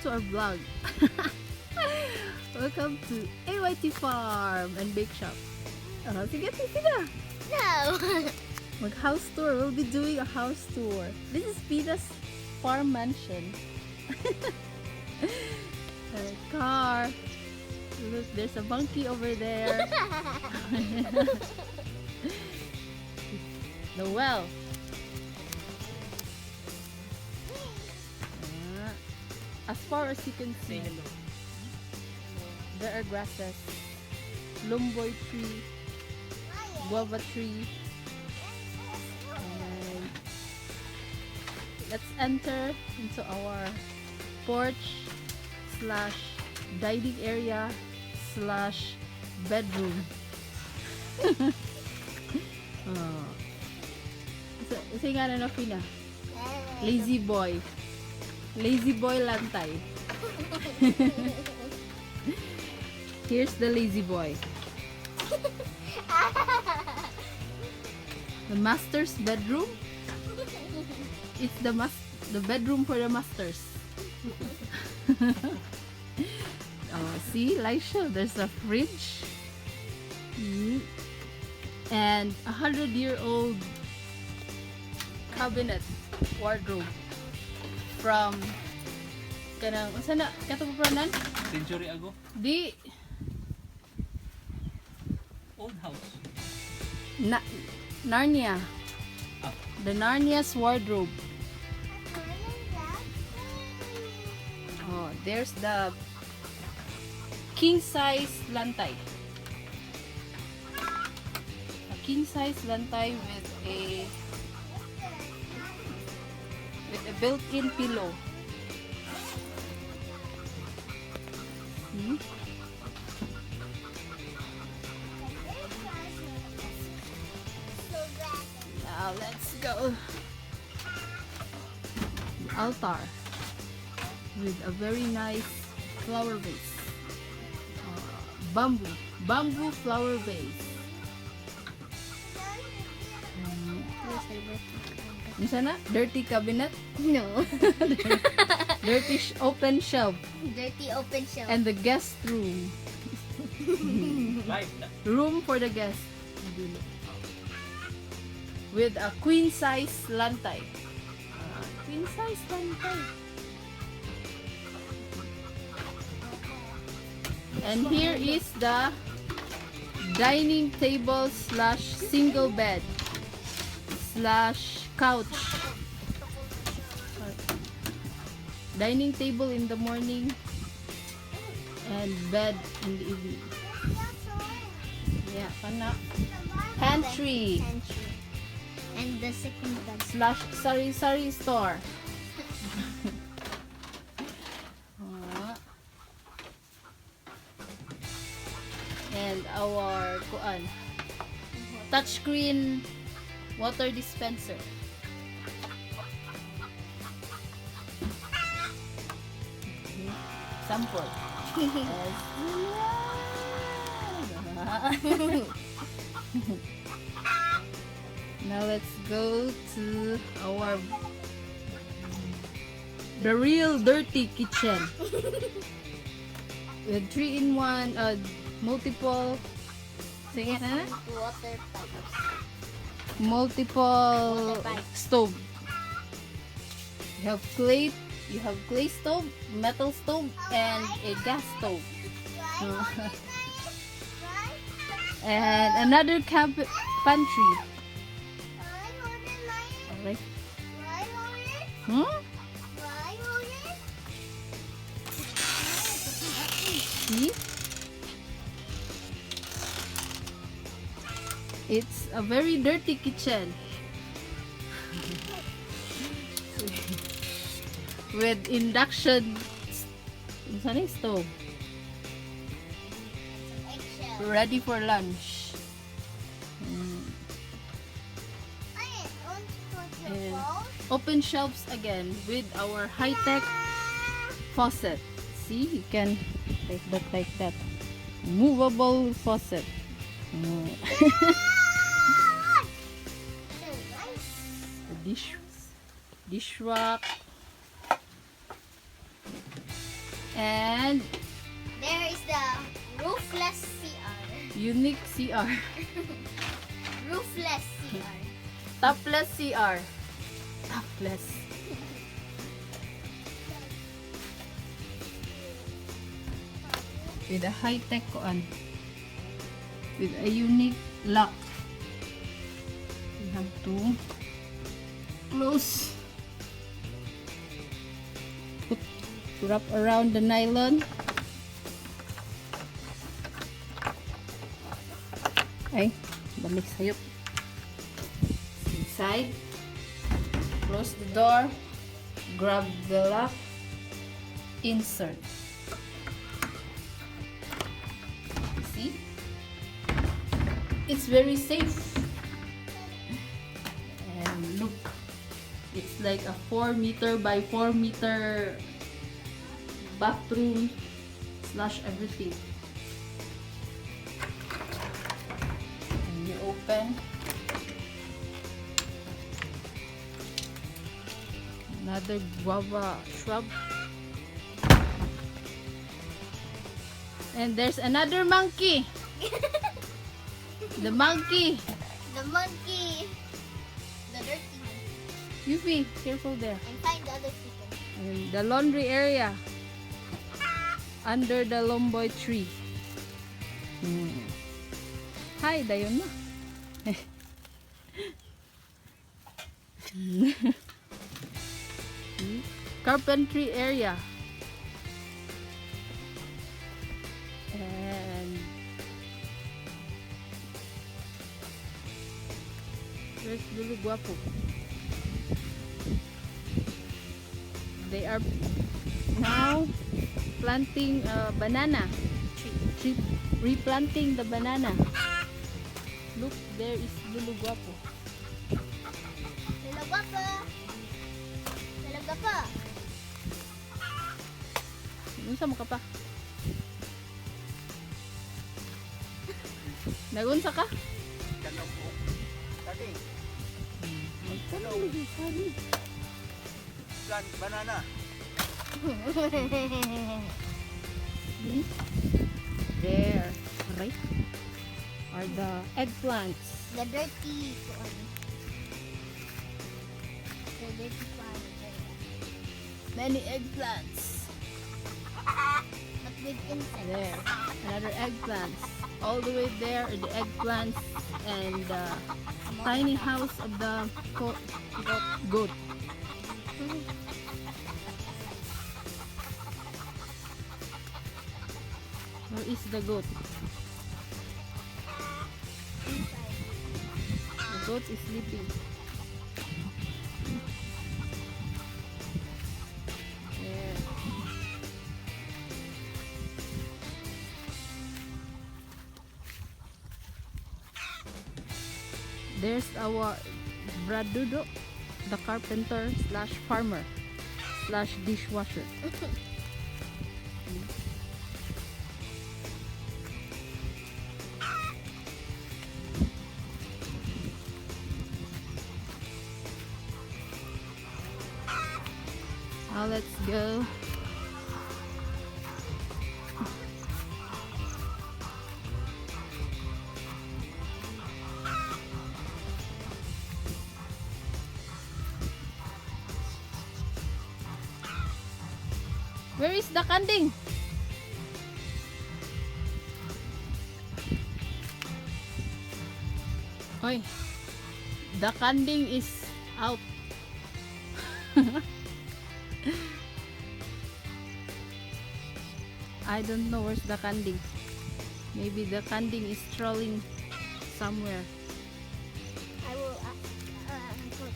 to our vlog. Welcome to AYT Farm and Bake Shop. Sige na. No. Mag-house tour. We'll be doing a house tour. This is Pina's farm mansion. Car. Look, there's a monkey over there. The well. As far as you can see, there are grasses, lumboy tree, guava tree, and let's enter into our porch slash dining area slash bedroom. Isa nga na Pina, lazy boy lantay. Here's the lazy boy. The master's bedroom. It's the bedroom for the masters. See, Laisha, there's a fridge and 100-year-old cabinet wardrobe from kanang unsa na kato pa pranan? Century ago? Di Old house. Narnia. The Narnia's wardrobe. Oh, there's the king size lantay. A king size lantay with a built-in pillow. Now let's go. The altar with a very nice flower vase. Bamboo flower vase. Sana? Dirty cabinet? No. Dirty open shelf. Dirty open shelf. And the guest room. Room for the guest. With a queen size lantay. Queen size lantay. And here is the dining table slash single bed slash couch. Dining table in the morning and bed in the evening. Yeah, kana. Pantry. And the second bed. Slash sari store. And our touchscreen water dispenser. Sample. Now let's go to the real dirty kitchen with 3-in-1 multiple Water pipes. multiple Water pipe. stove. You have clay stove, metal stove, and a gas stove. And another pantry. Alright. See? It's a very dirty kitchen. With induction stove. Ready for lunch. And open shelves again with our high-tech faucet. See, you can take that like that. Movable faucet. The dish rack. And There is the roofless CR. unique CR. Roofless CR. Topless CR. Topless. With a high-tech koan. With a unique lock. We have to close. Wrap around the nylon. Ay, balik sayop. Inside. Close the door. Grab the lock. Insert. See? It's very safe. And look. It's like a 4 meter by 4 meter bathroom / everything. And you open. Another guava shrub. And there's another monkey. The monkey. The monkey. The dirty one. You be careful there. And find the other chicken. And the laundry area. Under the lomboy tree. Hi, dayon na. Carpentry area. And where's Lulu Guapo? They are now planting banana tree. Replanting the banana. Look, there is Lulu Guapo. Lalo guapo. Lalo guapo. Unsa mo ka pa? Nagunsa ka? Tadi, Magtanong mo yung sabi. plant banana. There, right, are the eggplants. The dirty one. The dirty one. Many eggplants. But with insects. There, another eggplants. All the way there are the eggplants and the tiny house of the goat. Where is the goat? Inside. The goat is sleeping. There. There's our Bradudo, the carpenter / farmer / dishwasher. Now let's go. Where is the kanding? Hoy, the kanding is out. I don't know where's the kanding. Maybe the kanding is strolling somewhere. I will ask. Put.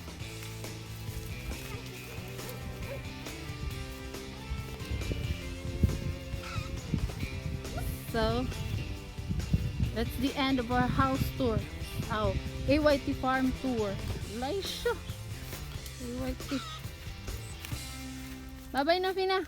So that's the end of our house tour. Our AYT Farm Tour. Laisha. AYT. Bye-bye na, Fina.